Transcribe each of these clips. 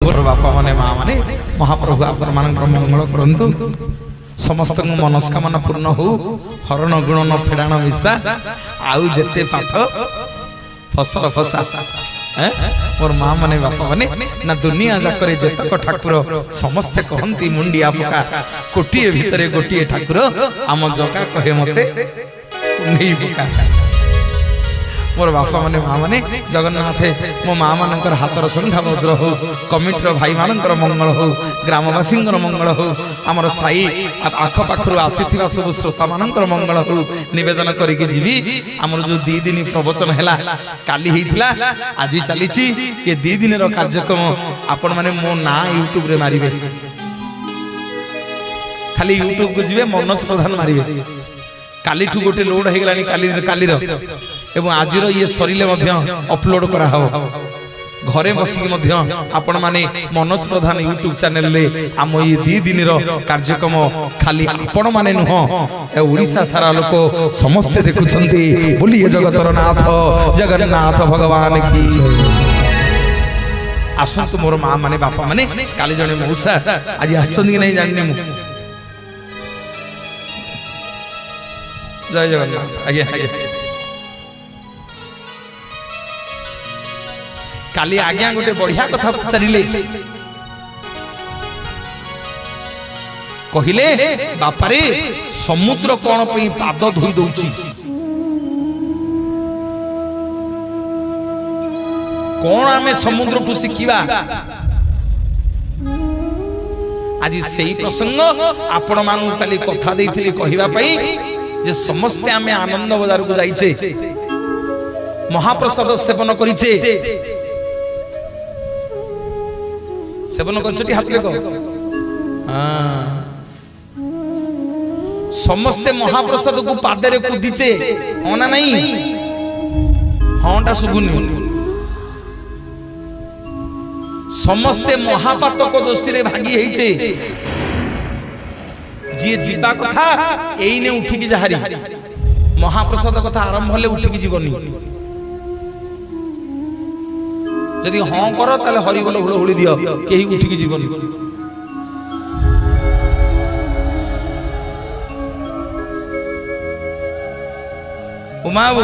मोर बापा माने माँ माने महाप्रभु आपण मानकर मंगल करंतु समस्त मनस्कामना पूर्ण हो हरण गुणन फेड़ाण मिशा आउ जेते पाठ फसल फसा मोर माँ माने बापा माने ना दुनिया जाकर जेतक ठाकुर समस्ते कहती मुंडिया पका कोटिए भितरे गोटिए ठाकुर आम जगा कहे मते नहीं पका मोर बापा माने माँ माने जगन्नाथ मो माँ मानकर हाथर संघा वज्र हो कमिटर भाई मानकर मंगल हो ग्रामवासी मंगल हो आमर साई आखपाखर आसीथिबा सब श्रोता मानकर मंगल हो निवेदन करिके जीवी आमर जो 2 दिन प्रवचन हैला काली हेतिला आज चली ये 2 दिन रो कार्यक्रम आपण माने मो ना यूट्यूब रे मारिबे खाली यूट्यूब को जीवे मनोज प्रधान मारिबे काली ठू गोटे लोड हो गलानी काली एवं आज ये सरिले अपलोड करा हो घरे बसिक आपण माने मनोज प्रधान यूट्यूब चैनल रे आम ये 2 दिन रो कार्यक्रम खाली आपण माने नुह ओडिशा सारा लोक समस्ते देखुछंती बोलिए जगतर नाथ जगन्नाथ भगवान की आसंत मोर माँ माने बापा माने काली जने मौसा आज आसंत कि नहीं जाननी मु जय जगन्नाथ आगे आगे काली आज्ञा गोटे बढ़िया कथा पचारे कहले बापारे समुद्र कौन पे पाद धोई दौची कौन आमे समुद्र को शिखिबा आज सही प्रसंग आपण मानु काली कथा देइथिले कहिबा पई जे समस्ते आमे आनंद बाजार को जाइछे महाप्रसाद सेवन करिछे सेवन करछटी हाथ लेको समस्ते महाप्रसाद को पादे रे कुदिछे होना नहीं हांटा सुगुनी समस्ते महापात को दोषी रे भागी हेइछे जी जीवा कथा एइने उठिकी जहारी महाप्रसाद कथा आरंभ हले उठिकी जीवनी यदि हाँ कर ताले हरि बोल हुड़हुड़ी दियो केही उठिकी जीवन उमाबू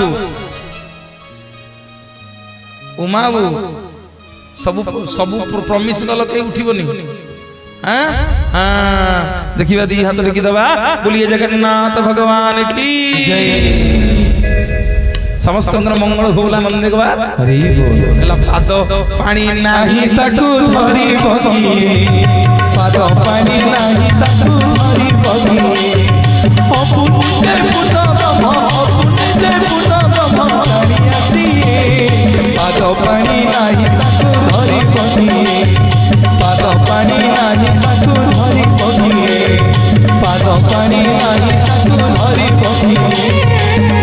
उमाबू सब सब प्रॉमिस गल के उठिबनी हाँ हाँ देखिबा दी हाथ लिखि दबा बोलिए जगन्नाथ भगवान की जय समस्त मंगल होला नंदे गवा हरि बोल एला पाद पानी नाही ताकू धरी बगी पाद पानी नाही ताकू धरी बगी अपुने पुत पानी आसी पाद पानी नाही ताकू धरी बगी पाद पानी नाही ताकू धरी बगी पाद पानी नाही ताकू धरी बगी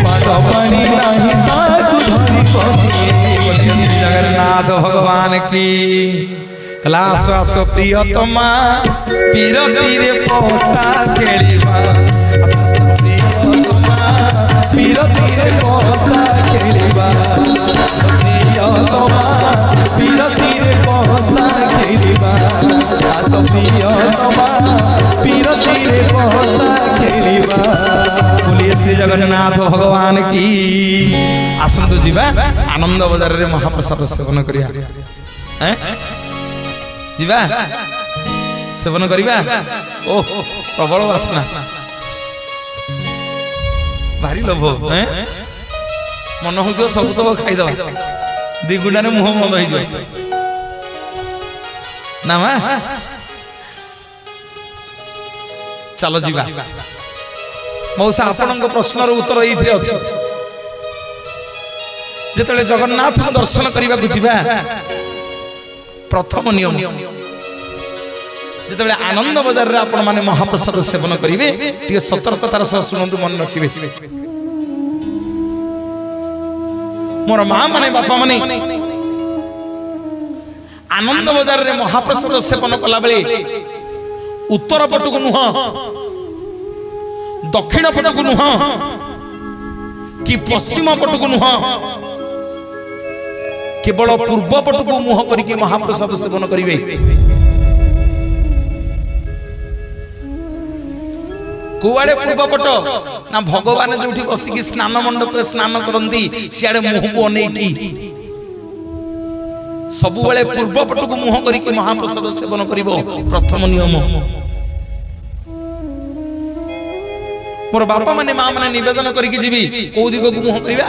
पाद पानी नाही ताकू धरी बगी जगन्नाथ भगवान की क्लास आस प्रियतमा पीर तीरे पोसा खेलिबा पीर तीरे पोसा खेलिबा प्रियतमा पीर तीरे पोसा खेलिबा आस प्रियतमा पीर तीरे पोसा खेलिबा बोलिए श्री जगन्नाथ भगवान की आसंतु जीवा आनंद बाजार रे महाप्रसाद सेवन करिया हैं जीवा सेवन करिबा ओ प्रबल वासना भारी लोभ हैं मन हो सब तो खाई दबा दिगुडा ने मुंह बंद हो जाय ना मा चलो जीवा मौसा आपनक प्रश्न उत्तर एइथिरे अछि जेतले जगन्नाथ को दर्शन करबा को जीवा प्रथम नियम जेतले आनंद बाजार रे आपण माने महाप्रसाद सेवन करिवे टिके सतर्कतार सह सुनंतु मन रखिवे मोर मां माने बापा माने आनंद बाजार रे महाप्रसाद सेवन कला बेले उत्तर पटक नुह दक्षिण पटक नुह कि पश्चिम पटक नुह केवल पूर्व पट को मुह करके महाप्रसाद सेवन करेंगे। कुआड़े पूर्व पट ना भगवान जो बसिकी स्नान मंडप स्नान करती सियाड़े मुह को अनेकी सब बेले पूर्व पट को मुह करके महाप्रसाद सेवन करिवो प्रथम नियम। मोर बापा माने मां माने निवेदन करके जीवी को दिग को मुह करिवा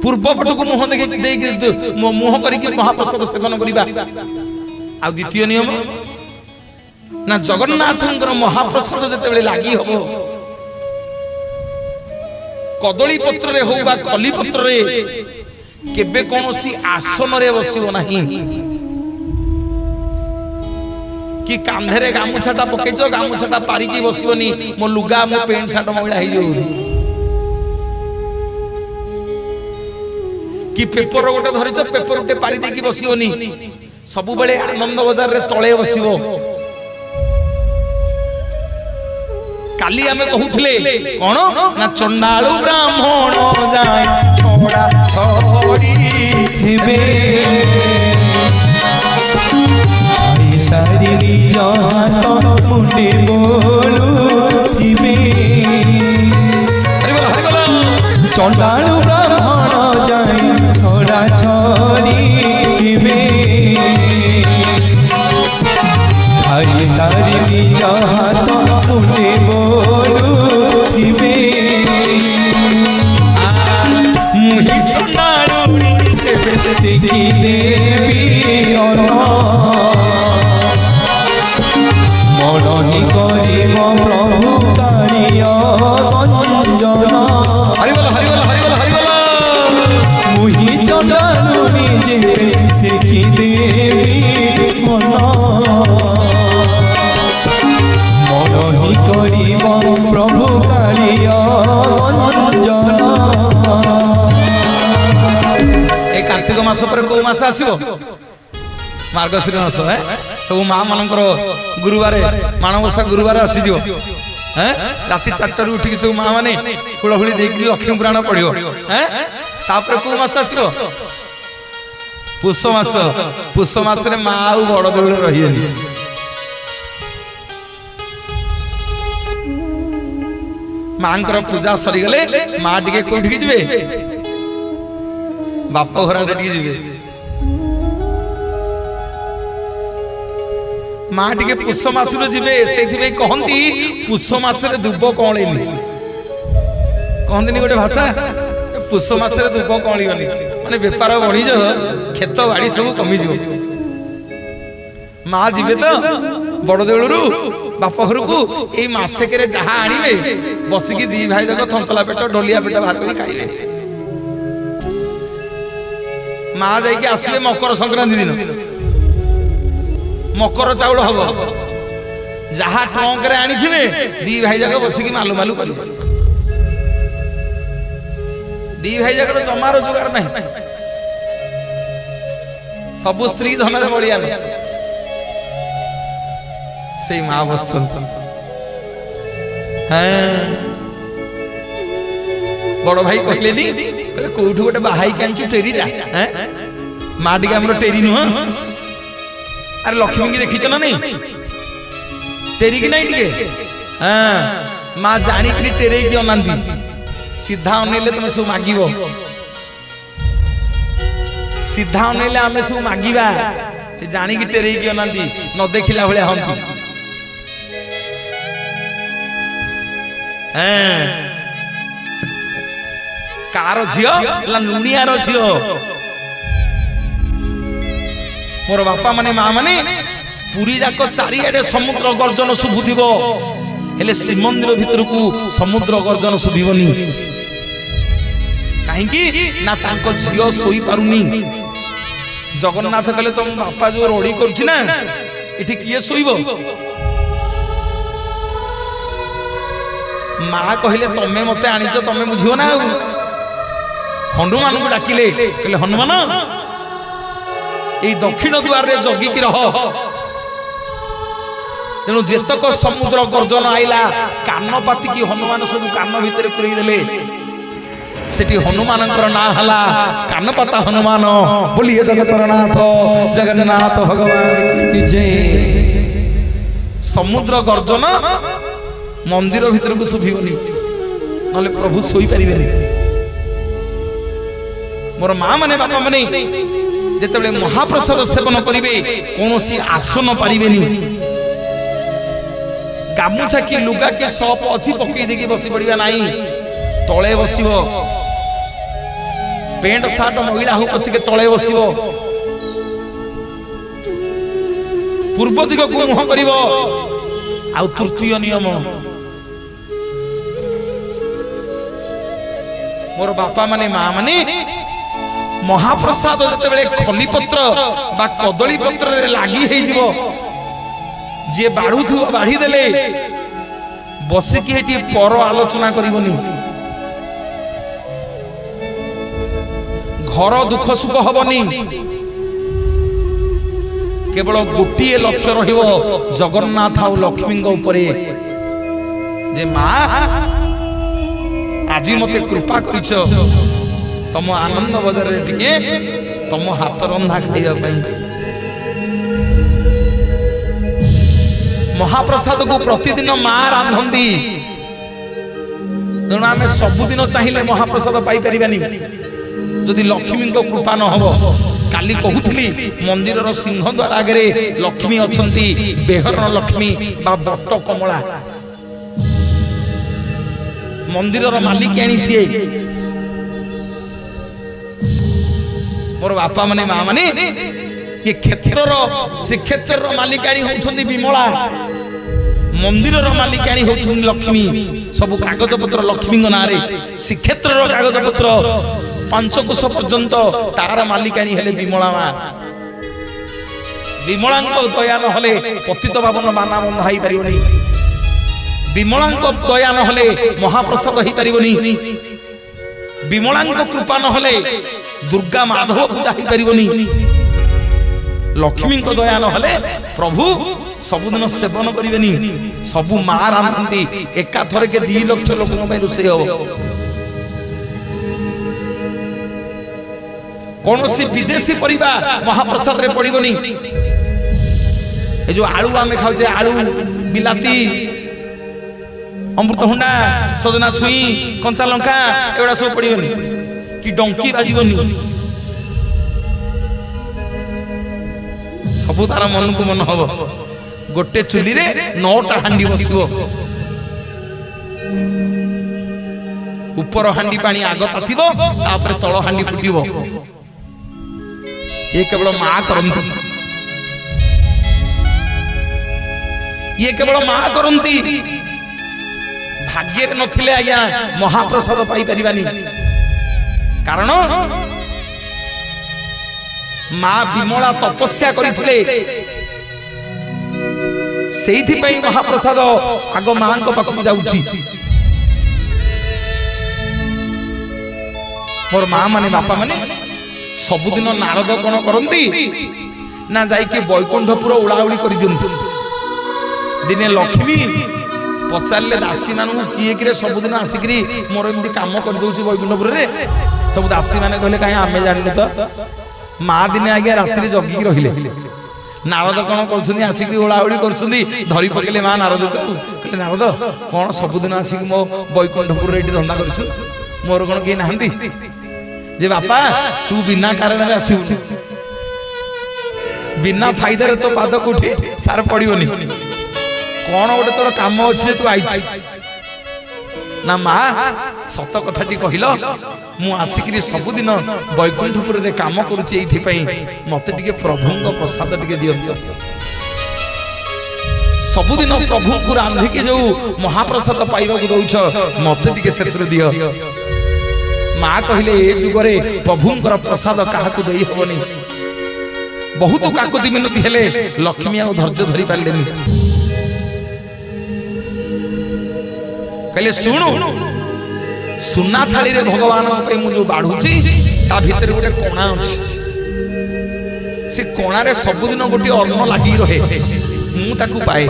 पूर्व पट को मुह देके मुह करके महाप्रसाद सेवन करिवा। आ द्वितीय नियम ना जगन्नाथंकर महाप्रसाद जते बेले लागि हबो कदली पत्र रे हो बा खली पत्र रे केबे कोनोसी आसन रे बसिबो नाही कि कांधे गामुछाटा पकेच गामुछाटा पारिकी बसिबनी मो लुगा मो पेंट शर्ट मैला हो जाऊ कि पेपर गोटे धरिच पेपर गोटे पारि देकी बसिबनी सब बेले आनंद बाजार रे तळे बसिबो। काली आमे कहूथिले कोन ना चंडालु ब्राह्मण जाय छोड़ा छोड़ी हेबे आई सारी निजात मुंडे बोलू हिबे। चंडालु ब्राह्मण जाय छोड़ा छोड़ी हेबे आई सारी निजात मुंडे बोलू हिबे। मुहि चंडालु देखी देवी मरणी करिब प्रभु कालिय गंजन। मुहि चंडालु निजे देखी देवी मन मरणी करिब प्रभु कालिय गंजन। कार्तिक मास पर को मास आसीबो मार्गशीर मास है सब मां मानकर गुरुवार माणवसा गुरुवार आसी जो हैं राति 4टा उठी सब मां माने कुळहुली देकी लक्ष्मी पुराण पढियो हैं तापर को मास आसीबो पुष मास रे मां आ बड़ देउल रहियनी मांकर पूजा सरी गले मां टिके कोठी जिवे बाप घर टिके जीवे मां टिके पुष मास जीवे से कहती पुष मास दुब कौलेनी कहती गोटे भाषा पुष मास दुब कौलीगनी माने बेपार बढ़ी जो खेत बाड़ी सब कमी जो मां जीवे तो बड़ देउलरू बाप घर को यही मासेक जहा आनिबे बसिकी दी भाई जाक थंतला पेट ढोलिया पेट बाहर कर खाइबे। मां जाइके आसबे मकर संक्रांति दिन मकर चाउल हम जहा ट्रंक रे आनी थिबे दी भाई जाक बसिकी मालू मालू करिबे। दी भाई जाक जमा रोजगार नहीं सब स्त्री धन रे बड़िया न से मां बसन हैं बड़ भाई कहले नी कहले कोठु गोटे बाहाई कांचु टेरीटा हैं मां टिके हमरो टेरी नुह अरे लक्ष्मी की देखी ना नहीं टेरी की नहीं टिके हां मां जानी कि टेरे की अनांदी सीधा अनेले तुम सब मागिबो सीधा अनेले आमे सब मागिबा से जानी कि टेरे की अनांदी न देखिला भले हम हैं कार झियो ला नुनियार झियो मोर बापा माने मां माने पूरी जाक चारिआडे समुद्र गर्जन शुभुथिबो हेले श्रीमंदिर भीतर को समुद्र गर्जन शुभिबनी काहेकि ना तांको झियो सोई पारुनी जगन्नाथ कहले तुम बापा जो रोड़ी करछि ना इठी किए सोइबो मां कहले तमे मते आनिचो तमे बुझियो ना हनुमान को डाकिले कहले हनुमान ए दक्षिण द्वार रे जगी की रह तेणु जेतक समुद्र गर्जन आइला कान पाती की हनुमान सब कान भीतर पुरई देले सेठी हनुमानंकर ना हला कानपाता हनुमान बोलिए जगतर नाथ जगन्नाथ भगवान की जय। समुद्र गर्जन मंदिर भीतर को शुभिबनी नले प्रभु सोई परिबेनी। मोर माँ माने बापा माने जेतेबेले महाप्रसाद सेवन करिवे कोनोसी आसन पारिबेनी। गामुछा की लुगा की सप अछि पकई देकी बसी पड़िबा नाही, तळे बसिबो। पेंट सार्ट महिला हो पछी के तळे बसिबो। पूर्व दिग को मुह करिवो। आ तृतीय नियम मोर बापा माने माँ माने महाप्रसाद जेतेबेले खली पत्र बा कदली पत्र रे लागि हेइ जिवो, जे बाढ़ू थु बाढ़ी देले बसिकी एटी पर आलोचना करिवनी। घर दुख सुख हबनी, केवल गोटिए लक्ष्य रहिबो जगन्नाथ आ लक्ष्मी उपरे जे माँ आज मते कृपा करिछ तम आनंद बजार रे टिके तम हाथ रंधा खाइबा पई। महाप्रसाद को प्रतिदिन माँ रांधती तेणु आम सबुदिन चाहिए महाप्रसाद पाई परिबानी जदि लक्ष्मी को कृपा न हो। काली कहूली मंदिर सिंह द्वार आगे लक्ष्मी अछंती बेहरण लक्ष्मी बा बट कमला मंदिर मालिक आनी सी मोर बापा माने माँ माने ये क्षेत्र श्रीक्षेत्र मालिकाणी होउछंदी विमला, मंदिर मालिकाणी होउछंदी लक्ष्मी। सब कागज पत्र लक्ष्मी ना रे श्रीक्षेत्र कागज पत्र 5 कोश पर्यंत तार मालिकाणी हेले विमला माँ। विमला दया न हले पतित पावन माना बंधा ही परिबनी। विमला दया न हले महाप्रसाद ही परिबनी। विमला कृपा न हले दुर्गा माधव पूजा ही परिबनी। लक्ष्मी को दया न हले प्रभु सबुदिन सेवन करेनि। सबु माँ रांधती एका थर के 2 लाख लोक रोषे हो। कौन सी विदेशी परिबा महाप्रसाद रे पड़िबनी। ए जो आलू आमे खाउचे आलू बिलाती अमृतभंडा सजना छुई कंचा लंका एवडा सब पड़िबनी कि डंकी बाजिबनी। सबु तार मन को मन हम गोटे चुली रे 9टा हांडी बसिबो। ऊपर हांडी पानी आग ताथिबो तापर तळ हांडी फुटिबो। ये केवल माँ करंती, ये केवल माँ करंती। भाग्य नथिले आज्ञा महाप्रसाद पाई परिबानी। कारण माँ विमला तपस्या करथिले सेइथि पई महाप्रसाद आगो माँ को पाखु जाउछि। मोर माँ माने बापा माने सबुदिन नारद कौन करती ना जाइके बैकुंठपुर उड़ाउड़ी कर दियंतु। दिने लक्ष्मी पचारे दासी मान किए कि सबुदिन आसिक मोर एमती कम कर दूसरी बैकुंठपुर रे। सब दासी मैंने कहले कहीं आमे जानु तो माँ दिने आगे राति जगिकी रहिले। नारद कौन कर आसिक उड़ाउड़ी कर धरी पकेले माँ नारद को कहले नारद कौन सबुदिन आसिक मो बैकुंठपुर रे धंदा कर मोर कौन किए नहांती जे बापा तू बिना कारण आसू बिना फायदा तो पाद कोठी सार पड़ोनी कौन गोटे तोर काम अच्छे तू आई ना माँ सत कथाटी कहल मु आसिक सबुदिन बैकुंठपुर रे काम करुच्ची मत टे प्रभु प्रसाद टे दिंत। सबुदिन प्रभु को रांधिकी जो महाप्रसाद पाइबा दौच मत टे से दियो। माँ कहले ए जुगरे प्रभुंकर प्रसाद क्या दे हेनी। बहुत काकुति मिनती हेले लक्ष्मी आ धैर्य धरी पारे। कहले शुणु सुना थाली रे भगवान जो बाढ़ुची ता भीतर गोटे कोणा अच्छी से कोणारे सबुदिन गोटे अन्न लगी रहे मुझे पाए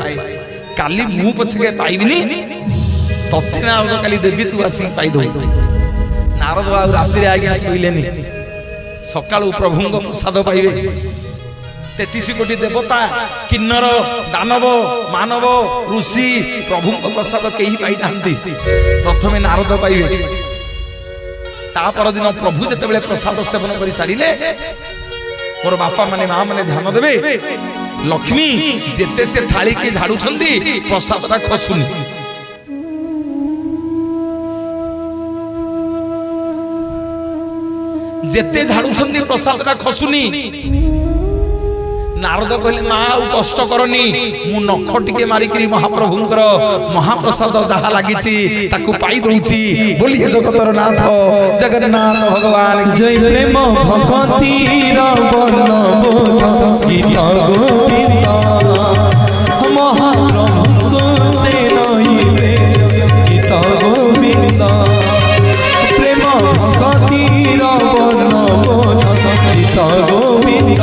काली मु पछे पाइबिनी तत्ते ना काली देवी तू आसी पाइद नारद बाबू राति आज्ञा शुइलेनी सकाळू प्रभु प्रसाद पाइबे 33 कोटी देवता किन्नर दानव मानव ऋषि प्रभु प्रसाद कहीं पाई नांती प्रथमे नारद पाइबे तापर दिन प्रभु जेतेबेले प्रसाद सेवन करि सारिले मोर बापा माने मां माने ध्यान देबे लक्ष्मी जेते से थाली के झाड़ू छंदी प्रसादटा खसुनी जेते झाड़ू छंदी प्रसादटा खसुनी नारद कहले मां आ कष्ट करनी मु नख टिके मारिकरी महाप्रभुंकर महाप्रसाद जहा लागिची ताकू पाई दउची बोलिए जगतर नाथ जगन्नाथ भगवान जय प्रेम भक्ति रवन बोध गीत गोविंद महाप्रभु से नइबे गीत गोविंद प्रेम भक्ति रवन बोध गीत गोविंद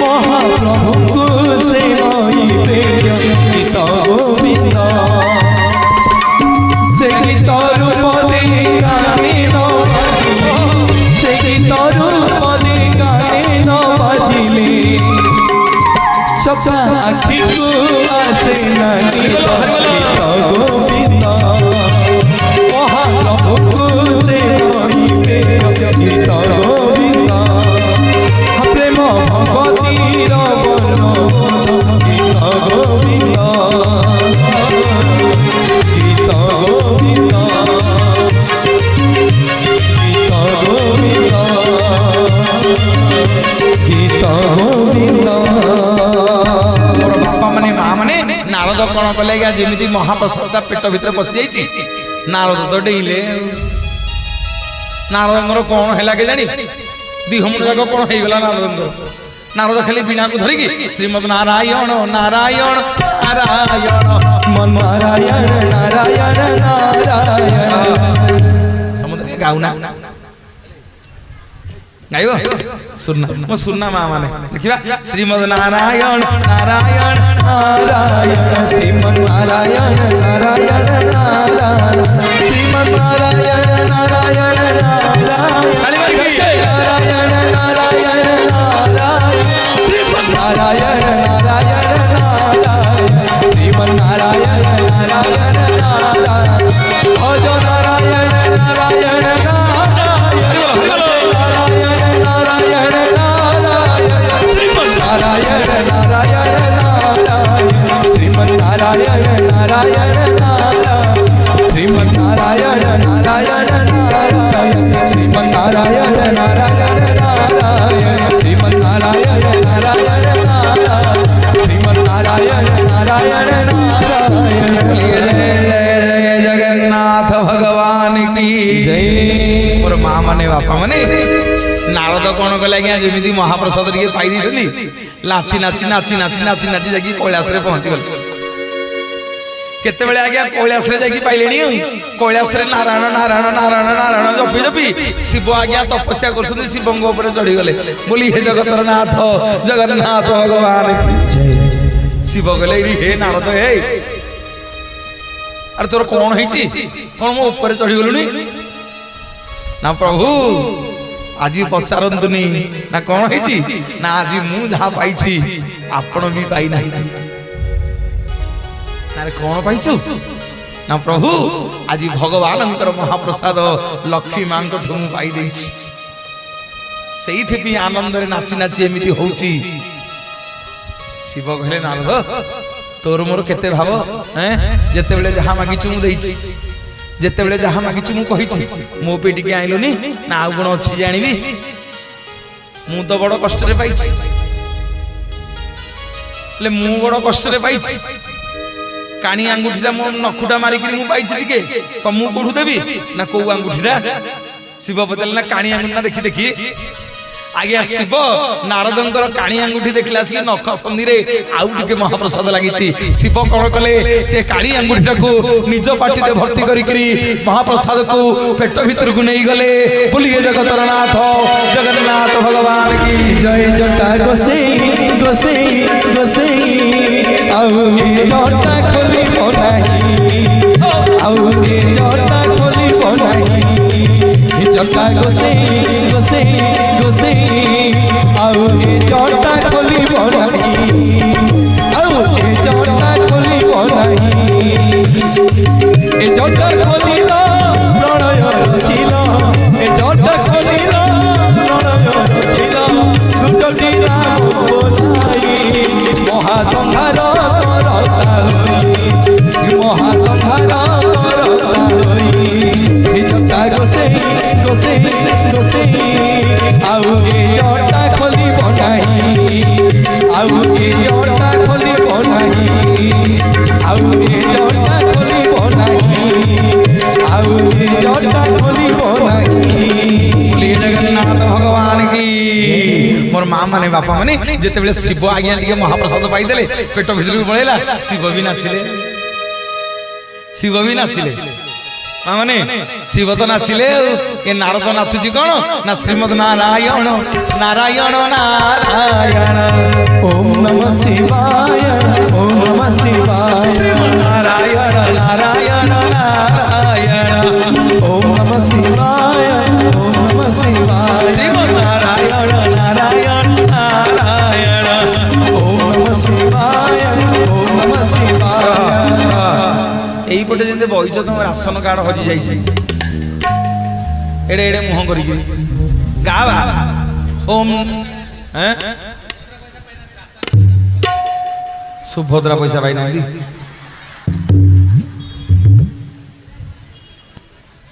महाप्रभु से नइबे गीत गोविंद से गीत रूप दे गाने न से गीत रूप दे गाने न बाजिले सपा आखि को आसे नहीं गीत गोविंद महाप्रभु से नइबे गीत गोविंद प्रेम भक्ति रवन गीत गोविंद गीत गोविंद गीत गोविंद गीत गोविंद मोर बापा माने मां माने नारद कोन कले गया जेमिति महाप्रसाद पेट भीतर पसि जाईची नारद तो डेइले नारदंगर कोन हैला के जानी दिहमुन जाक कोन हेइ गला नारदंगर नारद खाली बिना को धरिकी श्रीमद नारायण नारायण नारायण मन नारायण नारायण नारायण समुद्र गाउना गाइबो सुनना मो सुनना मां माने देखिबा श्रीमद नारायण नारायण नारायण श्रीमन नारायण नारायण नारायण श्रीमन नारायण नारायण नारायण नारायण नारायण नारायण श्रीमन नारायण नारायण नारायण श्रीमन नारायण नारायण नारायण भज नारायण नारायण नारायण नारायण नारायण श्रीमन नारायण नारायण नारायण श्रीमन नारायण नारायण नारायण श्रीमन नारायण नारायण नारायण श्रीमन नारायण नारायण नारायण श्रीमन नारायण नारायण नारायण जय जगन्नाथ भगवान की जय मोर मां माने बापा माने नारद कोन कले गया जेमिति महाप्रसाद टिके पाई दिसली नाची नाची नाची नाची नाची नाची जाकी कैलाश रे पहुंची गल केते बेले आ गया कैलाश रे जाकी पाइलेनी कैलाश रे नारायण नारायण नारायण नारायण जपी जपी शिव आ गया तपस्या करसुनी शिवंग ऊपर चढ़ी गले बोली हे जगतर नाथ जगन्नाथ भगवान शिव गले हे नारद हे अरे तोर कौन है कौन मो ऊपर चढ़ी गलुनी ना प्रभु आज पचारतुनी ना कौन है ना आज मु जहा पाई आपण भी पाई ना कौन पाइछु ना प्रभु आज भगवान महाप्रसाद लक्ष्मी मां को ठुम पाई देछि सेइथि आनंद रे नाची नाची एमिति होउची शिव कहले नारद तोर मोर केते भाव हैं जेते बेले जहा मागिछु मु देछि जेते बेले जहा मागिछु मु कहिछि मो पेटी के आइलोनी ना आ गुण अछि जानिबी मु तो बड़ कष्ट रे पाइछि ले मु बड़ कष्ट रे पाइछि कानी अंगुठीटा मो नखुटा मारिकरी मु पाइछि टिके तो मु कोठु देबी ना को अंगुठीटा शिव बदल ना कानी अंगुठा देखि देखि आगे शिव नारदंकर काणी अंगुठी देखला से नख संधि रे आउ टिके महाप्रसाद लागिछि शिव कोन कले से काणी अंगुठीटा को निज पाटी रे भर्ती करी करी महाप्रसाद को पेट भीतर को नहीं गले बोलिए जगतर नाथ जगन्नाथ भगवान की जय जटा गोसेई गोसेई गोसेई आउ ए जटा खोली बनाई आउ ए जटा खोली बनाई जटा गोसेई गोसेई गोसेई आउ ए जटा खोलिब नाही आउ ए जटा खोलिब नाही ए जटा खोलिल प्रणय रचिल ए जटा खोलिल प्रणय रचिल दुटटी नाम बोलाई महासंहार करता महासंहार करता ए जटा गोसेई गोसेई गोसेई आउ ए जटा खोलिब नाही आउ ए जटा खोलिब नाही आउ ए जटा खोलिब नाही आउ ए जटा खोलिब नाही। बोलिए जगन्नाथ भगवान की। मोर माँ माने बापा माने जिते बेले शिव आज्ञा टिके महाप्रसाद पाइदेले पेट भितर भी पळेला शिव भी नाचिले शिव भी नाचिले माँ माने शिव तो नाचिले ये नारद नाचुची कोन ना श्रीमद नारायण नारायण नारायण ओम नमः शिवाय ओम नमः शिवाय नारायण नारायण नारायण ओम नमः शिवाय ओम नमः शिवाय श्रीमद नारायण नारायण नारायण ओम नमः शिवाय ओम नमः शिवाय। यही पटे जेंते बहिच तुम राशन कार्ड हजि जाइछि एडे एडे मुह करी गावा ओम हैं सुभद्रा पैसा पाई ना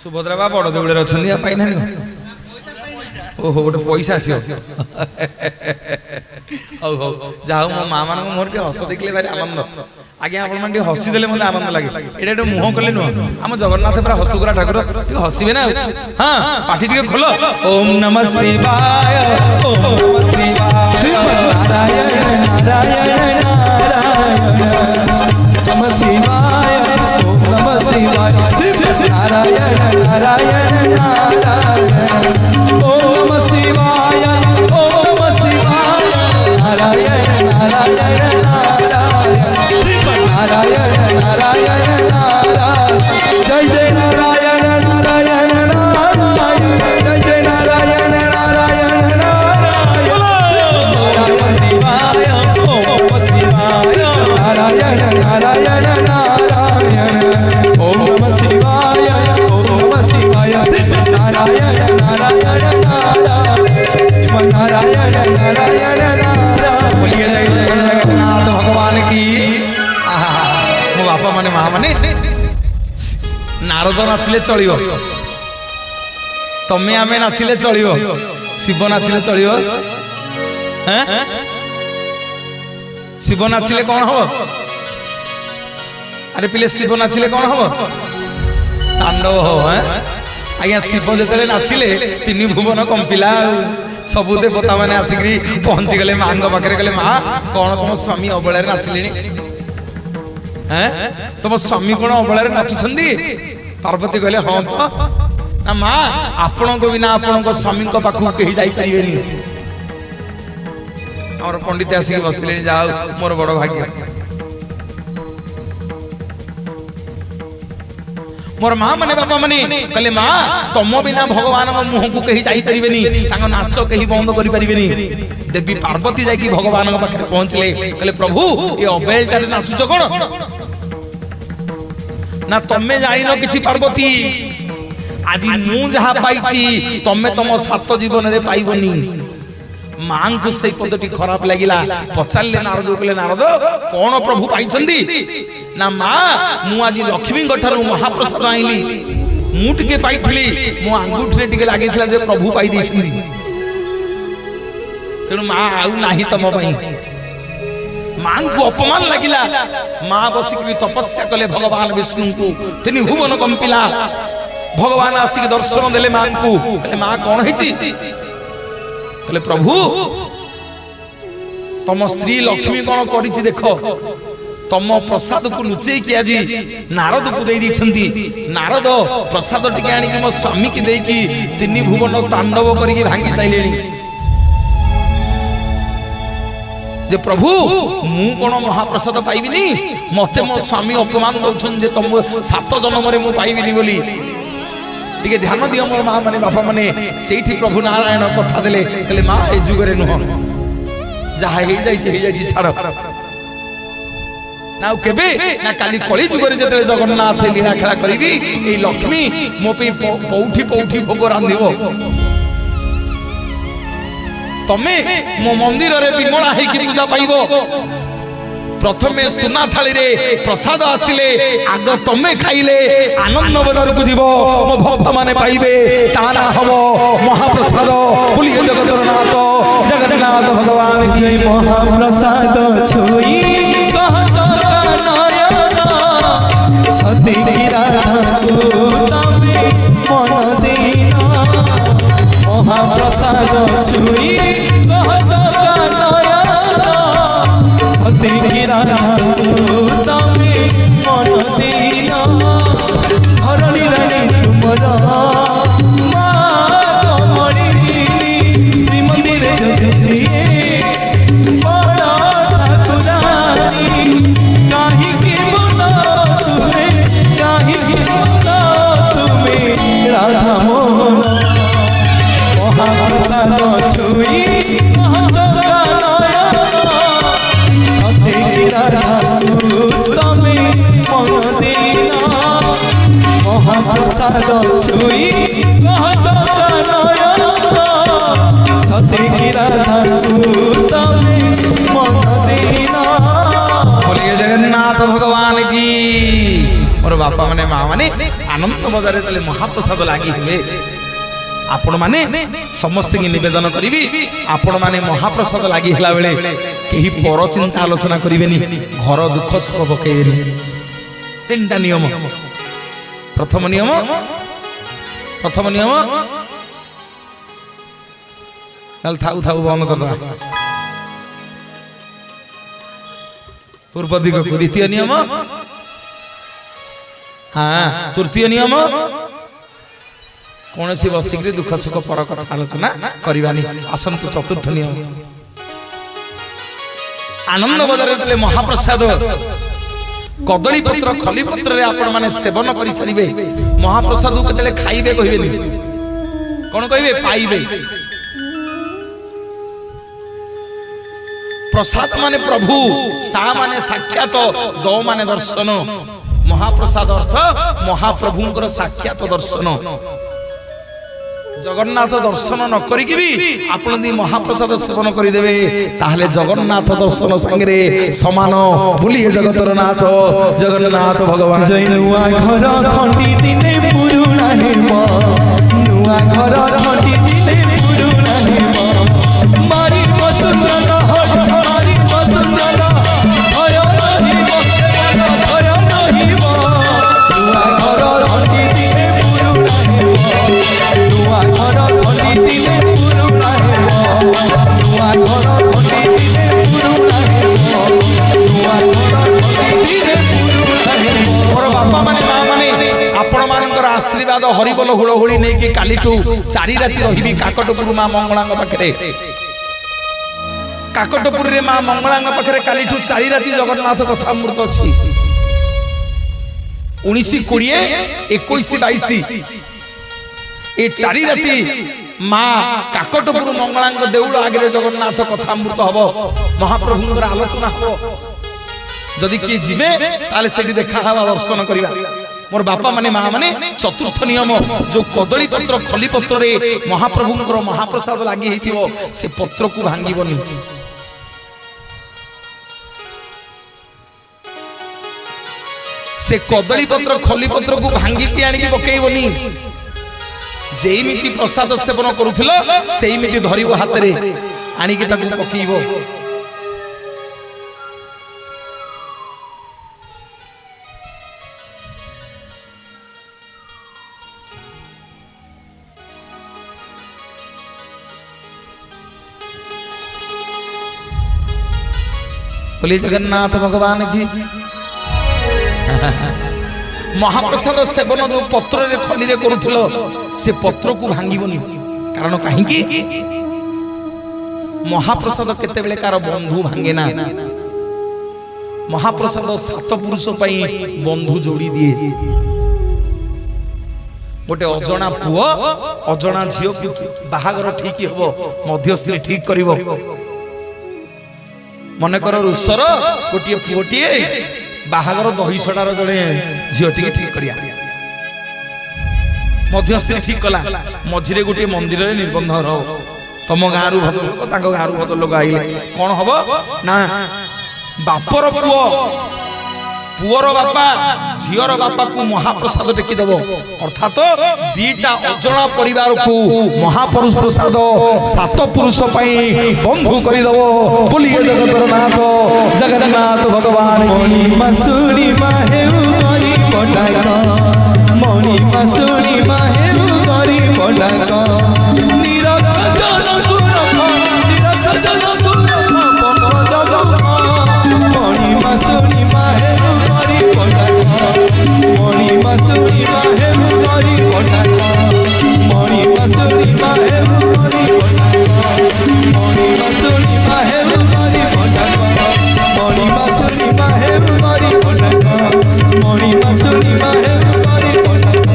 सुभद्रा बा बड़ देउळे अछंदी पाई ना ओहो गोटे पैसा आसियो हौ हौ जाओ मो माँ मान मोर टे हस देखले भारी आनंद आज्ञा आपण मान टे हसी देले मते आनंद लागे एडे एडे मुह कले नु हम जगन्नाथ पूरा हसुगरा ठाकुर टे हसीबे ना हां पाठी टे खोलो ओम नमः शिवाय ओम नमः शिवाय नारायण नारायण नारायण नमः शिवाय ओम नमः शिवाय नारायण नारायण नारायण ओम नमः शिवाय ओम नमः शिवाय नारायण नारायण नारायण नारायण नारायण नारायण जय जय नारायण नारायण नारायण जय जय नारायण नारायण नारायण शिवाय ओम नमः शिवाय नारायण नारायण नारायण ओम नमः शिवाय ओम नमः शिवाय नारायण नारायण नारायण नारायण नारायण नारायण। बोलिए जय जगन्नाथ भगवान की। मो बापा माने माँ माने नारद नाचिले चलियो तमे आमे नाचिले चलियो शिव नाचिले चलियो हैं शिव नाचिले कौन हो अरे पिले शिव नाचिले कौन हो तांडव हो हैं आज्ञा शिव जेतले नाचिले तीन भुवन कंपिला सबु देवता मैंने आसिकी पहुंची गले माँ पाखे कहले माँ कौन तुम स्वामी अबला नाचिले तुम स्वामी कौन अबला नाचुंट पार्वती कहले हाँ तो ना माँ आपण को बिना आपण स्वामी पाखक कहीं जापरि आम पंडित आसिक बसले जाओ मोर बड़ भाग्य मोर माँ माने बापा माने कहले माँ तुम बिना भगवान मुह को कहीं जापरि नाच कहीं बंद करें देवी पार्वती जाकि भगवान पाखे पहुंचले कहले प्रभु ये अबेलटारे नाचुच कौन ना तमे जाइन कि पार्वती आज मु जहा पाई तमे तुम सात जीवन में पाइबनी माँ को से पदटी खराब लगिला पचारे नारद कहले नारद कौन प्रभु पाई ना माँ मु आज लक्ष्मी ठारू महाप्रसाद आईली मु टिके पाई मो आंगुठी टिके लगे प्रभु पाई तेणु माँ आउ नाही तम माँ को अपमान लगिला माँ बसिक तपस्या कले भगवान विष्णु को तीन भुवन कंपिला भगवान आसिक दर्शन देले माँ को माँ कौन है प्रभु तम स्त्री लक्ष्मी कौन कर देख तम प्रसाद को लुचे कि आज नारद को दे दी नारद प्रसाद टिके आनिक मो स्वामी की देकी तीन भुवन तांडव करके भांगी साइले जे प्रभु मु कौन महाप्रसाद पाइबिनी मते मो स्वामी अपमान दौछन जे तुम 7 जन्म रे मु पाइबिनी बोली टिके ध्यान दियो मोर मां माने बापा माने सेठी प्रभु नारायण कथा देले कहले मां ए जुगरे नुह जहा हे जाई छाड़ ना केबे ना काली कली जुगरे जते जगन्नाथ लीला खेला करिबी ए लक्ष्मी मो पे पौठी पौठी भोग रांधिबो तमे मो मंदिर रे बिमला हे की पूजा पाइबो प्रथमे सुना थाली रे प्रसाद आसिले आग तमे खाइले आनंद बजार को जीव मो भक्त माने पाइबे ताना हबो महाप्रसाद बोलिए जगन्नाथ जगन्नाथ भगवान जय महाप्रसाद छुई सती की राधा को तमे मन दीना महाप्रसाद छुई सती की राधा को तमे मन दीना धरणी रानी तुमर श्रीमंदिर जगसिए बड़ा ठाकुरानी काहे राधा मोहन महाप्रसाद छुई सती की राधा तमे मन दीना महाप्रसाद छुई सती की राधा तमे मन दीना। बोलिए जगन्नाथ भगवान की। और बापा माने माँ माने आनंद बजार तले महाप्रसाद लगी हुए आपण माने समस्त की निवेदन करी आपण माने महाप्रसाद लगी हला बेले केही पर चिंता आलोचना करिवेनी घर दुख सुख पकेइबेनी तीनटा नियम। प्रथम नियम चल थाउ थाउ बंद कर दो पूर्व दिग को। द्वितीय नियम हाँ तृतीय नियम कौन सी बसिक दुख सुख पर कथा आलोचना करवानी। आसंतु चतुर्थ नियम आनंद बजार महाप्रसाद कदली पत्र खली पत्र रे आपण माने सेवन करि सारिबे महाप्रसाद को केतले खाइबे कहिबेनी कोन कहिबे पाइबे। प्रसाद माने प्रभु सा माने साक्षात दो माने दर्शन महाप्रसाद अर्थ महाप्रभुंकर साक्षात दर्शन। जगन्नाथ दर्शन न करिकि भी आपण दी महाप्रसाद सेवन करि देबे ताहले जगन्नाथ दर्शन संगे समान। बोलिए जगतर नाथ जगन्नाथ भगवान। जय नुआ घर खंडी दिने पुरुना हेमा नुआ घर खंडी दिने पुरुना हेमा मारी वसुंधरा हट मारी वसुंधरा भय नहीं भय नहीं नुआ घर खंडी दिने पुरुना हेमा नुआ घर खंडी दिने पुरुना हेमा नुआ घर खंडी दिने पुरुना हेमा नुआ घर खंडी दिने पुरुना हेमा। मोर बापा माने मां माने आपण मानकर आशीर्वाद हरिबोल हुळहुळी नै कि कालीटू चारि राति रहिबी काकटपुर मां मंगलांग पाखरे। काकटपुर रे मां मंगलांग पाखरे कालीटू चारि राति जगन्नाथ कथा अमृत अछि 19 20 21 22 ए चारि राति मां काकटपुर मंगलांग देउळ आगे जगन्नाथ कथा अमृत हबो महाप्रभुंकर आलोचना हबो। जदि किए जीवे ताले सेठी देखा हवा दर्शन करिबा। मोर बापा माने मां माने चतुर्थ नियम जो कदली पत्र खली पत्र रे महाप्रभुंकर महाप्रसाद लागि हेतिबो से पत्र को भांगीबनी। से कदली पत्र खली पत्र को भांगी के आनी पकेइबनी। जेमिति प्रसाद सेवन करूथिलो सेमिति धरिबो हाथ रे आनी के ताकू पकेइबो। बोलिए जगन्नाथ भगवान की। महाप्रसाद सेवन जो पत्र रे खली रे करूथिलो से पत्र को भांगीबनी। कारण काहे कि महाप्रसाद केते बेले कार बंधु भांगे ना। महाप्रसाद सात पुरुष पई बंधु जोड़ी दिए। गोटे अजणा पुओ अजणा झील बाहागर ठीक हम मध्यस्थी ठीक कर मन कर रुषर गोटे पुओटे बाहागर दही सड़ार जड़े झीटी ठीक करिया मध्यस्थी ठीक कला मझिरे गोटे मंदिर निर्बंध रहो तम गाँव गाँव भद्रलोक आइले कौन हम ना बापर पुओ पुअर बापा झीर बापा को महाप्रसाद टेकीदेव अर्थात दीटा अजणा परिवार को महापुरुष प्रसाद 7 पुरुष बंधु करदेव बोलिए जगतर नाथ जगन्नाथ भगवान मणि मासुड़ी माहेउ गरी पटाक मणि मासुड़ी माहेउ गरी पटाक निरंजन तुरख निरंजन तुरख मणि मासुड़ी माहेउ गरी पटाक मणि मासुड़ी माहेउ गरी पटाक मणि मासुड़ी माहेउ गरी पटाक मणि मासुड़ी माहेउ गरी पटाक मणि मासुड़ी माहेउ गरी पटाक मणि मासुड़ी माहेउ गरी पटाक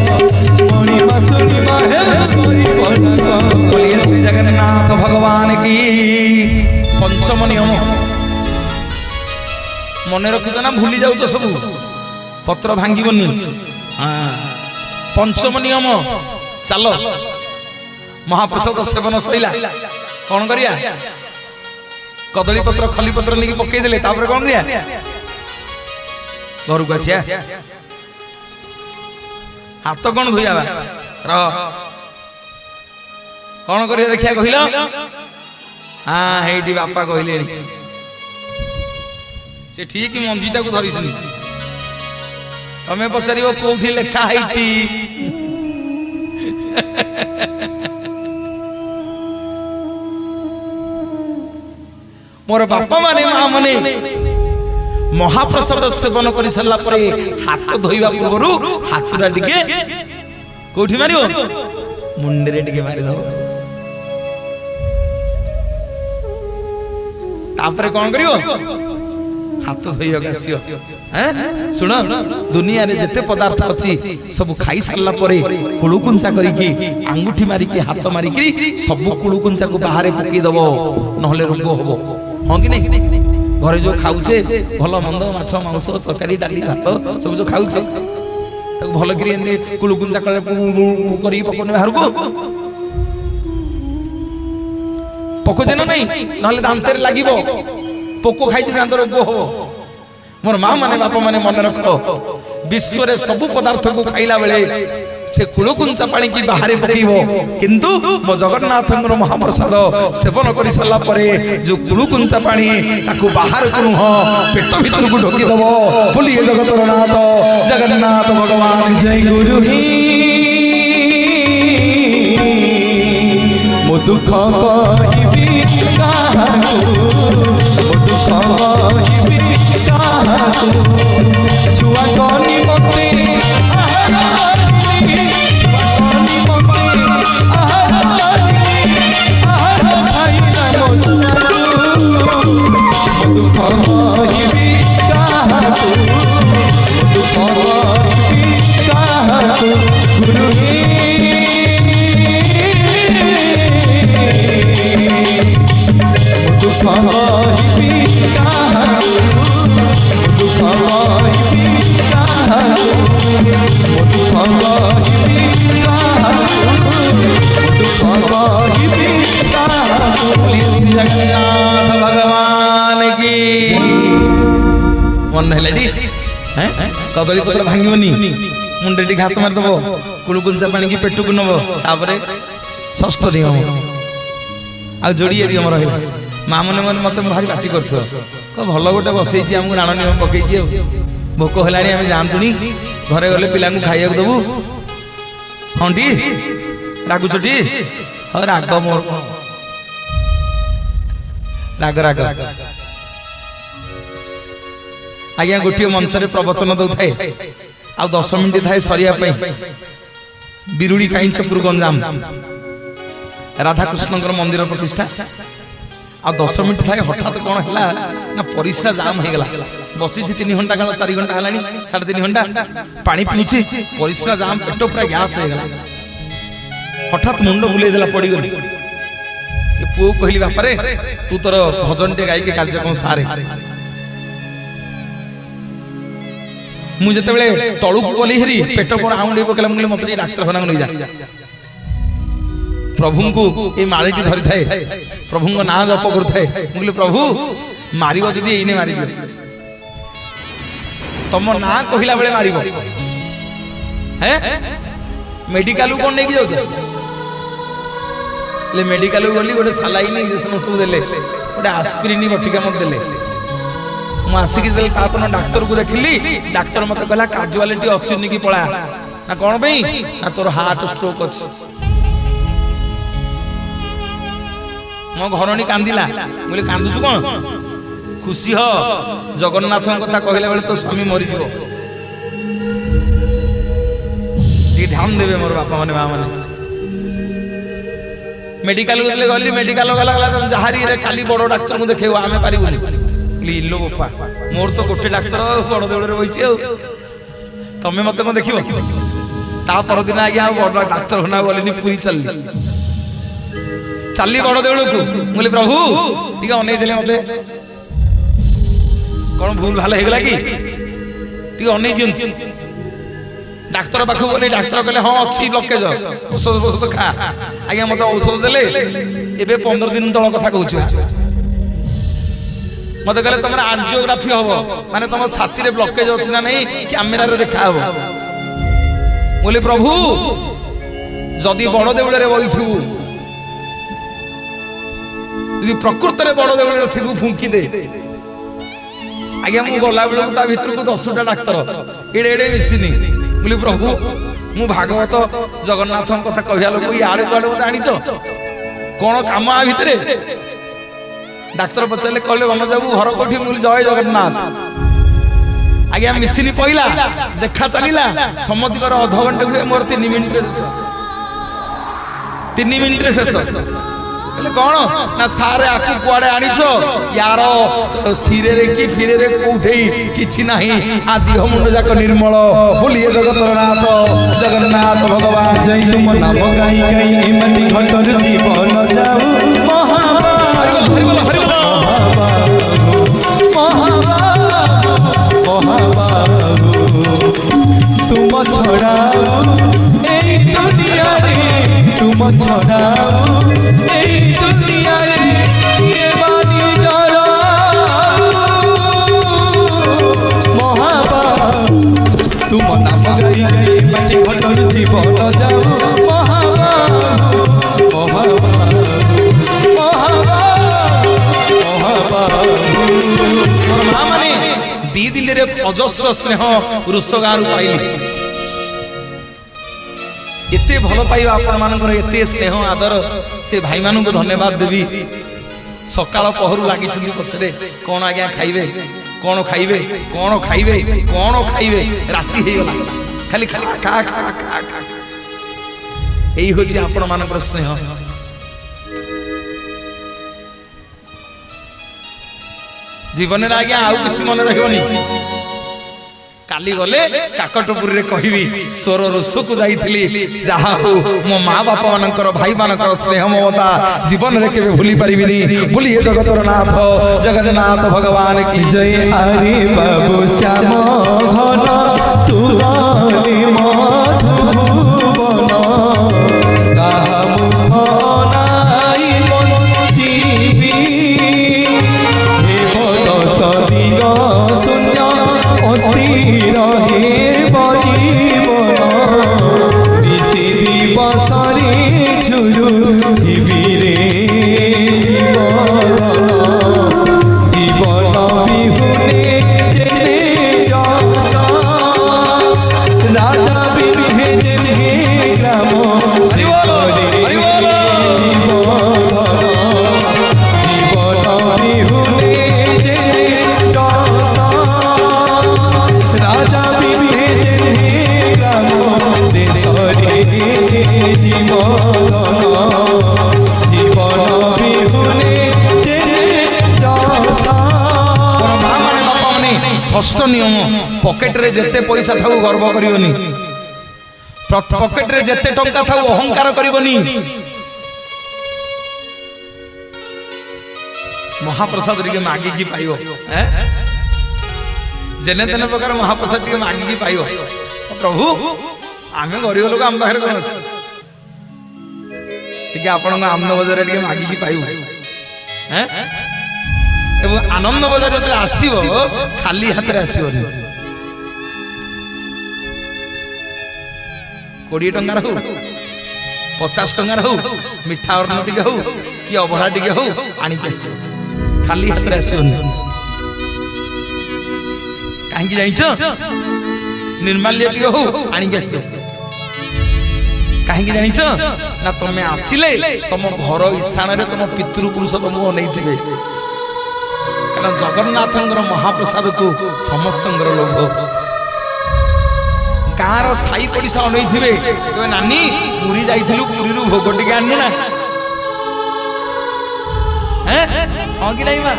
मणि मासुड़ी माहेउ गरी पटाक। बोलिए श्री जगन्नाथ भगवान की। पंचम नियम मन रखिच ना भूली जाऊच सब पत्र भांगीबनी। पंचम नियम चलो महाप्रसाद सेवन सैला कौन करिया कदली पत्र खली पत्र नहीं पकई देले तापर कौन करिया घर को आसिया हाथ कौन धोया रह कौन करिया देखिया कहल। हाँ हेटी बापा कहले से ठीक मंजीटा को धरी तमें पचार कौटी लेखा है मोर बापा माने मां माने महाप्रसाद सेवन कर सारा हाथ धोइबा पूर्व हाथटा टिके कोठी मारियो मुंडे टिके मारिदो तापर कौन करियो हाथ धोइया आसियो। सुन दुनिया रे जेते पदार्थ अच्छी सब खाई सारा कुलुकुंचा करिकी आंगुठी मारिकी हाथ मारिकी सब कुलुकुंचा को बाहर पकई दब नहले रोग हम हाँ कि नहीं घरे जो खाऊचे भल मंद माछ मांस तरकारी डाली भात सब जो खाऊचे भल कि कुलुकुंचा कर पकने बाहर को पकोचे ना नहीं नहले दांत लगे पोक खाई दांत रोग हम मोर माँ माने बापा माने मन रख विश्व रे सबु पदार्थ को खाइला बेले से कुलुकुंचा पानी की बाहर पकईबो किंतु मो जगन्नाथ महाप्रसाद सेवन कर सारा जो कुलुकुंचा पानी ताकू बाहर को नुह पेट भीतर को ढोकी दबो बोलिए जगतर नाथ जगन्नाथ भगवान जय गुरु ही मो दुख कहिबी काहाकू मो दुख कहिबी काहाकू छुआ कनी मते आहार छुआ कनी मते आहार खाइला मो दुख कहिबी काहाकू मो दुख कहिबी काहाकू गुरु जगन्नाथ भगवान की। मन है कदली पत्र भांगनी मुंडे टी हाथ मारिदेव कुलुकुंचा पानी की पेट को नब तापर षष्ठ नियम आ जोड़िए नियम रहा माँ मैंने मैंने मत भारी पार्टी कर भल गोटे बसई आमको राण नियम पकई भोक है आम जातुनी घरे गले पिला खाइबा देवु हाँ टी रागुची हाँ राग मोर राग राग आज्ञा गोटे मंच प्रवचन दौ थाए आ 10 मिनिट थाए सरिया बिरुड़ी काईचपुर गंजाम राधाकृष्ण मंदिर प्रतिष्ठा आ 10 मिनट थाए हठात कौन है ना परिस्रा जाम हो गला बसी 3 घंटा काल 4 घंटा हलानी 3.5 घंटा पानी पीछे परिस्रा जाम पेट पूरा गैस हो गला हठात मुंड बुले देला पड़ी गली ये पुओ कहली बापा रे तू तोर भजन टे गाई के कार्यक्रम सारे मु जते बेले तळु गली हेरी पेट कोन आउंडे पकेला मुले मते डाक्टर खाना नै जा प्रभु को ए माळीटी धरि थाए प्रभु को नाम जप कर थाए मुले प्रभु मारिबो जदी एने मारिबो तम ना कहिला बेले मारिबो हैं मेडिकल कोन नै कि जाउ ले मेडिकल गली गोटे सालाइन इंजेक्शन सब देले गोटे आस्पिरिन बटिका मत देले मु आसिक तापन डाक्तर को देखिली डाक्तर मत कहला काजुआलिटी 80 की पळा ना कोन बई ना तोर हार्ट स्ट्रोक अछि मो घरणी कांदिला मुले कांदुछु कोन खुशी हो जगन्नाथ कथा कहला बेले तो स्वामी मरि जिवो ती ध्यान देबे मोर बापा माने मां माने मेडिकल गली मेडिकल गला जहारी रे खाली बड़ डाक्तर को देखेबो आमे पारिबोनी लो बापा मोर तो गोटे डाक्तर बड़ देउळे रे बइछि तमे मते को देखिबो ता पर दिन आज्ञा बड़ डाक्तर होना बोलिनी पूरी चली बड़ देउळ को मुले प्रभु ठीक अनै देले मते कोन भूल भाल हे गेला कि ठीक अनै दियन डाक्तर पाखु बोले डाक्तर कहले हां अछि ब्लॉकेज औषध खा आज्ञा मते औषध देले एबे 15 दिन तळ कथा कहूछु मते कहले तमरा एंजियोग्राफी होबो माने तम छाती रे ब्लॉकेज अछि ना नहीं कैमरा रे देखा होबो बोले प्रभु जदी बड़ देउळे रे बइथु यदि प्रकृति रे बड़ देउळे रे थिबु फुंकी दे आज्ञा मु गला बेलु ता भीतर को 10टा डाक्तर एडे एडे मिसिनी बोले प्रभु मु भागवत जगन्नाथ कथा कहिया लोक याडे बाडे मते आनिचो कोन काम आ भितरे डाक्तर पचारे कहले बन जाबू घर कोठी मुल जय जगन्नाथ आज्ञा मिसिनी पइला देखा चलीला समधिकर आधा घंटे हुए मोर 3 मिनिट रे शेष कहले कोन ना सारे आकु कुआडे आनिछो यार सिरे रे की फिरे रे कोठेई किछि नाही आ दिह मुंड जाक निर्मल बोलिए जगतनाथ जगन्नाथ भगवान जय तुम नाम गाई गाई एमति घटर जीवन जाऊ तुम छड़ाओ ए दुनिया रे तुम छड़ाओ ए दुनिया रे ये बानी जरा महाबाबू तुम नाम गाई गाई माटी घटर जीवन जाऊ महाबाबू महाबाबू माने दी दिल्ली रे अजस्र स्नेह रुषगार पाइली एते भल पाइबा आपण मानकर एते स्नेह आदर से भाई मानु को धन्यवाद देवी सकाळ पहरु लागि छथि पछरे कोन आज्ञा खाइबे कोन खाइबे कोन खाइबे कोन खाइबे राती हे गला खाली खाली खा खा खा खा एई होची आपण मानकर स्नेह जीवन रे आज्ञा आउ किछ मन रहिबनी काली गले काकटपुर रे कहिबी सोर रोसो को जाईथिली जहा हो मो मां बापा मानकर भाई मानकर स्नेह ममता जीवन रे केबे भूली परिबिनी बोलिए जगतर नाथ जगन्नाथ भगवान की जय अरे बाबू श्याम घन तुलसी मधुबन ताहा मुख नाई बंचिबी सदिन शून्य अस्थिर हे जीवन निशि दिवसरे झुरु रे जीवन जीवन बिहुने राजा बिहे ग्राम राजा बिहे षष्ठ नियम पकेट रे जेते पैसा थाऊ गर्व करिवनी पकेट रे जेते टंका थाऊ अहंकार करिवनी महाप्रसाद टिके मागी की पाइबो जेने तेने प्रकार महाप्रसाद टिके मागी की पाइबो प्रभु आमे गरीब लोक आम पाखरे कोन अछि टिके आपन आनंद बजार टिके मागी की पाइबो हैं एवं आनंद बजार जे आसीबो खाली हाथ रे आसीबो 20 टंका हो 50 टंका हो मिठा और टिके हो कि अबढ़ा टिके हो आनी के आसीबो खाली हाथ रे आसीबो काहे कि जानिछो निर्माल्य टिके हो आनी के आसीबो काहे कि जानिछो ना तमे आसिले तम घर ईशान रे तम पितृपुरुष तुमको नैथिबे कारण जगन्नाथंकर महाप्रसाद को समस्तंकर लोभ कार साई पड़िसा अनैथिबे कहबे नानी पुरी जाइथिलु पुरी रु भोग टिके आन्नु ना हैं हां कि नहीं मा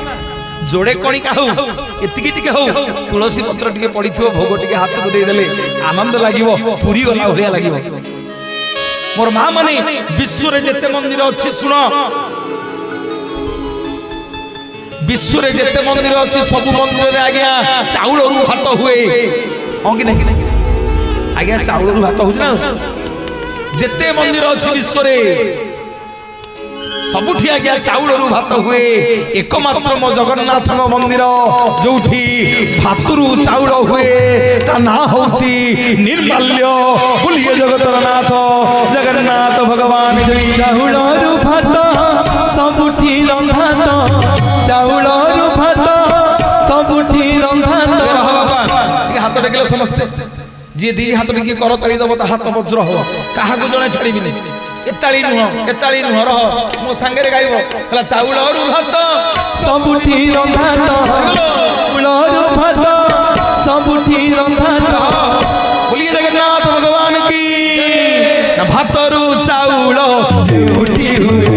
जोड़े कणिका हो एतिकी टिके हो तुलसी पत्र टिके पड़िथिबो भोग टिके हाथ को दे देले आनंद लागिवो पुरी गला होलिया लागिवो मोर मां माने विश्व रे जेते मंदिर अछि सुनो विश्व रे जेते मंदिर अछि सब मंदिर रे आज्ञा चाउल रु भात हुए हां कि नहीं आज्ञा चाउल रु भात होछ ना जेते मंदिर अछि विश्व रे सबुठी आज्ञा चाउल रु भात हुए एकमात्र मो जगन्नाथ मंदिर जोठी भातरु चाउल हुए ता ना होची निर्माल्य बोलिए जगतर नाथ जगन्नाथ भगवान चाउल रु भात सबुठी रंधात चाउल रु भात सबुठी रंधात हाथ देखले समस्ते जे दी हाथ टिके कर तळी दब ता हाथ वज्र हो काहा को जणे छाड़ी बिनी एताली नुह रह मो संगे गाइबो हला चाउल और भात सबुठी रंधात चाउल और भात सबुठी रंधात बोलिए जगन्नाथ भगवान की भातरु चाउल जोठी हुए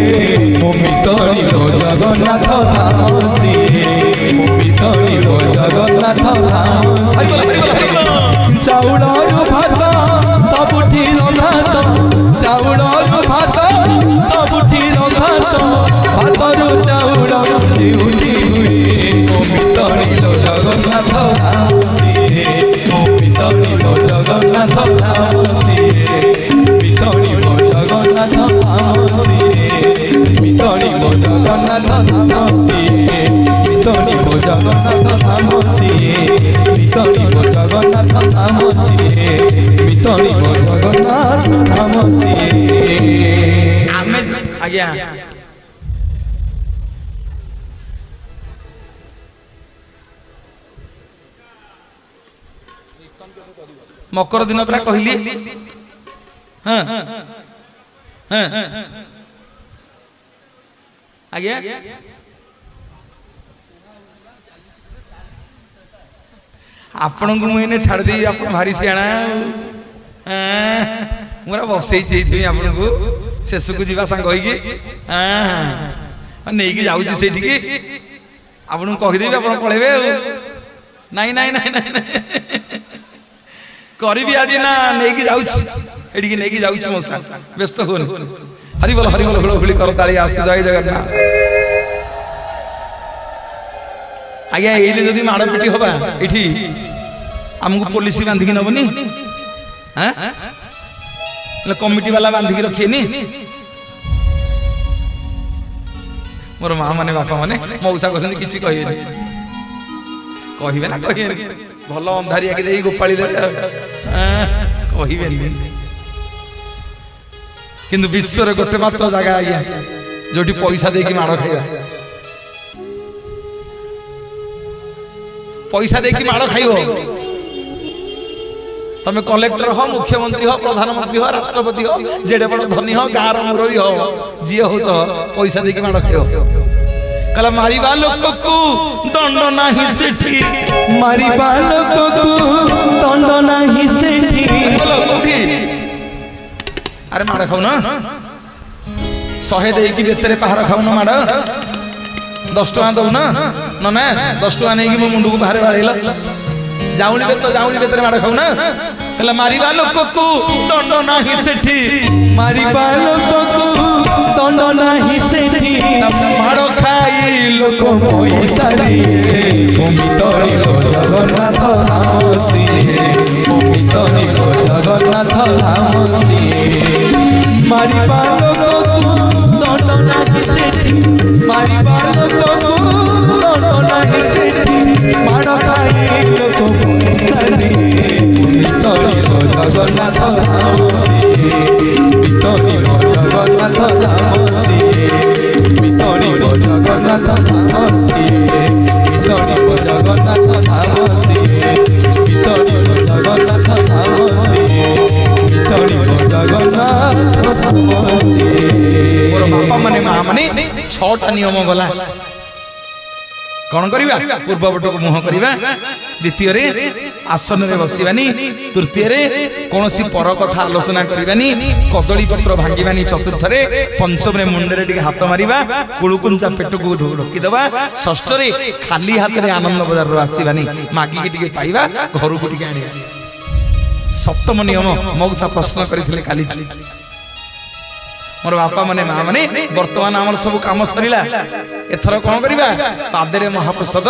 मोमितनी रो जगन्नाथ धाम से मोमितनी रो जगन्नाथ धाम चाउल और भात सबुठी रंधात चाउल और भात सबुठी रंधात भातरु चाउल जोठी हुए मोमितनी रो जगन्नाथ धाम से मोमितनी रो जगन्नाथ धाम से मितनी रो जगन्नाथ धाम से मितनी रो जगन्नाथ धाम से मितनी रो जगन्नाथ धाम से मितनी रो जगन्नाथ धाम से मितनी रो जगन्नाथ धाम से आमे आज्ञा मकर दिन परा कहली हाँ हाँ आज्ञा आपण को मुझे छाड़ दी आप भारी सियाणा मुरा बसई चाहिए आपण को शेष को जीवा सांग होगी नहीं कि जाऊँ से आपन कहीदेवी आप पलैबे नाई नाई नाई नाई करी आज ना नहीं जाऊँगी नहीं जाऊँ मौसा व्यस्त हो हरिबोल हुलहुली कर ताली आस जय जगन्नाथ आज्ञा ये जदि माड़ पिटी हवा ये आमको पुलिस बांधिकी नबनी कमिटी वाला बांधिकी रखिएनी मोर माँ माने बापा माने मौसा कहते किसी कहे कहे ना कहे भल अंधारिया के गोपाली कहे किंतु विश्व गोटे मात्र जगह आज्ञा जो पैसा देकी माड़ खाइबा पैसा देकी माड़ खाइब तमें कलेक्टर हो मुख्यमंत्री हो प्रधानमंत्री हो राष्ट्रपति हो जेडे बड़ धनी हो गाँव मुरबी हो जी हो पैसा देकी माड़ खाइब कला मारिबा लोक को दंड नाही सेठी मारिबा लोक को दंड नाही सेठी अरे माड़ खाऊ ना 100 देकी बेतरे पहाड़ खाऊ ना माड़ 10 टका दऊ ना ना 10 टका नहीं कि मो मुंड को बाहर बाड़ेला जाऊनी बेतरे माड़ खाऊ ना कहला मारिबा लोक को दंड नाही सेठी मारिबा लोक को दंड नाही सेठी माड़ खाई लोक पैसा दिए मितरी जगन्नाथ नाम सिए मितरी जगन्नाथ नाम सिए मारिबा लोक को दंड नाही सेठी मारिबा लोक को दंड नाही सेठी माड़ खाई लोक पैसा दिए मितरी जगन्नाथ नाम सिए मितरी जगन्नाथ नाम सिए मितरी जगन्नाथ नाम सिए मितरी जगन्नाथ नाम सिए मितरी जगन्नाथ नाम सिए मितरी जगन्नाथ नाम सिए मोर बापा माने माँ माने 6टा नियम गला कौन करिबा पूर्व पटक मुह करिबा द्वितीय रे आसन रे बसिबानी तृतीय रे कोनोसी पर कथा आलोचना करिबानी कदली पत्र भांगिबानी चतुर्थ रे पंचम रे मुंडे रे टिके हाथ मारिबा कुळुकुंचा पेटकु ढोकी दबा षष्ठ रे खाली हाथ रे आनंद बजार रो आसीबानी मागी के टिके पाइबा घर को टिके आनिबा सप्तम नियम मौसा प्रश्न करिथिले काली मोर बापा माने माँ माने वर्तमान आमर सब काम सरिला एथर कौन करिबा पादरे महाप्रसाद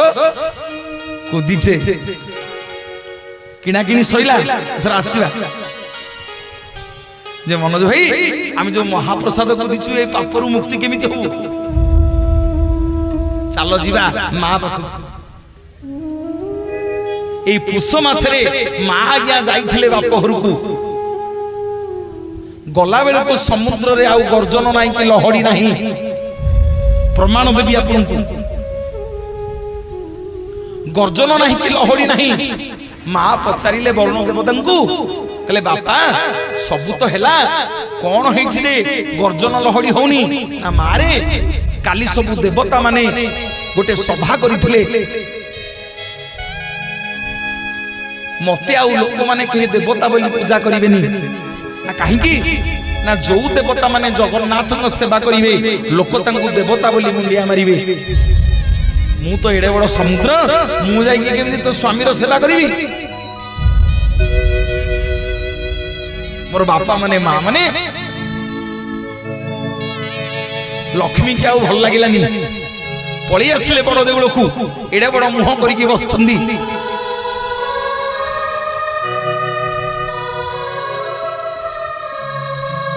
कुदीचे किना किनी सरिला एथर आसीबा जे मनोज भाई आमी जो महाप्रसाद कुदीचु ए पापरु मुक्ति केमिति हो चलो जीवा माँ पाखु ए पुष मासरे माँ आज्ञा जाइथिले बाप घरकु गला बेले को समुद्र रे आउ गर्जन नाही कि लहड़ी नाही प्रमाण देबी आपन को गर्जन नाही कि लहड़ी नाही मां पचारिले वरुण देवता को कहले बापा सबु तो हेला कोन हेछि रे गर्जन लहड़ी होनी ना मारे काली सब देवता माने गोटे सभा करिथिले मते आउ लोक माने के देवता बोली पूजा करिवेनी ना कहीं ना जो देवता माने जगन्नाथ सेवा करिवे लोक तांको देवता बोली मुंडिया मारिवे मु तो एडे बड़ समुद्र मु जाई के केमि तो स्वामी रो सेवा करिवी मोर बापा माने माँ माने लक्ष्मी के आउ भल लागिलानी पळी आसिले बड़ देवळ को एडे बड़ मुह करिके बसछंदी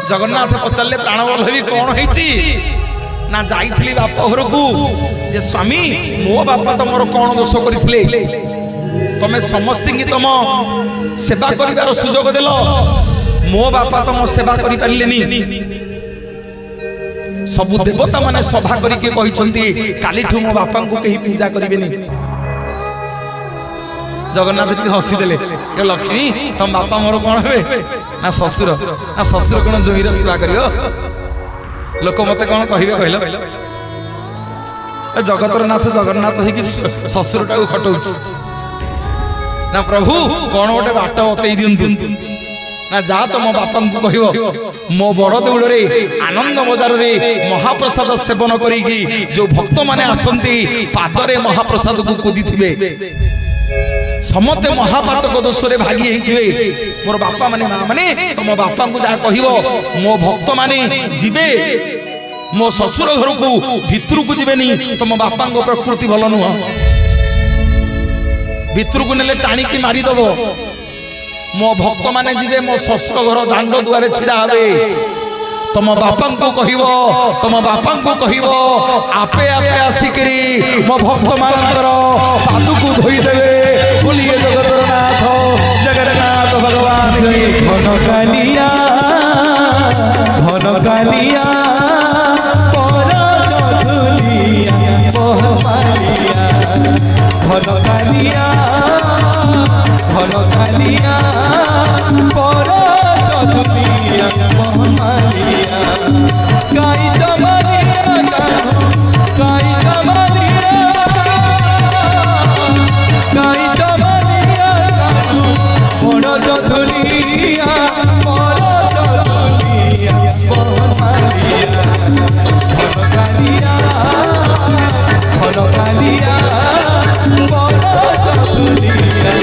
जगन्नाथ पचारे प्राणवल्लभी कौन है ना जाइथिली बाप घर को जे स्वामी मो बापा तुमर कौन दोष करथिले तमे समस्त की तुम सेवा करिवार सुजोग देल मो बापा तुम सेवा करि पारिलेनी सब देवता माने सभा करिके कहिसंती कालीठू मो बापा को कहि पूजा करिवेनी जगन्नाथ जी हसी देले के लक्ष्मी तुम बापा मोर कौन हे ना ससुर कौन जोईर सेवा करियो लोक मते कौन कहिबे कहलो जगतर नाथ जगन्नाथ है कि ससुर टाको खटौछ ना प्रभु कौन गोटे बाट बतई दियंतु ना जा तो मो बापा को कहियो मो बड़ देउल रे आनंद बजार रे महाप्रसाद सेवन करिकी जो भक्त माने आसंती पादरे महाप्रसाद को कुदी थिबे समते महापातक दोष रे भागी हेतिबे मोर बापा माने माँ माने तुम बापा को जा कहिवो मो भक्त माने जिबे मो ससुर घर को भितर को जिबेनी तुम बापा को प्रकृति भल नुह भितर को नेले टाणी की मारी दबो मो भक्त माने जिबे मो ससुर घर दांड दुआरे छिड़ा हबे तुम बापा को कहिवो आपे आपे आसिकरी मो भक्त मानकर पादु को धोई देबे बोलिए जगन्नाथ भगवान घन कालिया पर चढ़ुलिया मोहमालिया घन कालिया पर चढ़ुलिया मोहमालिया गाई बड़ चढ़ुलिया मोहमालिया घन कालिया बड़ चढ़ुलिया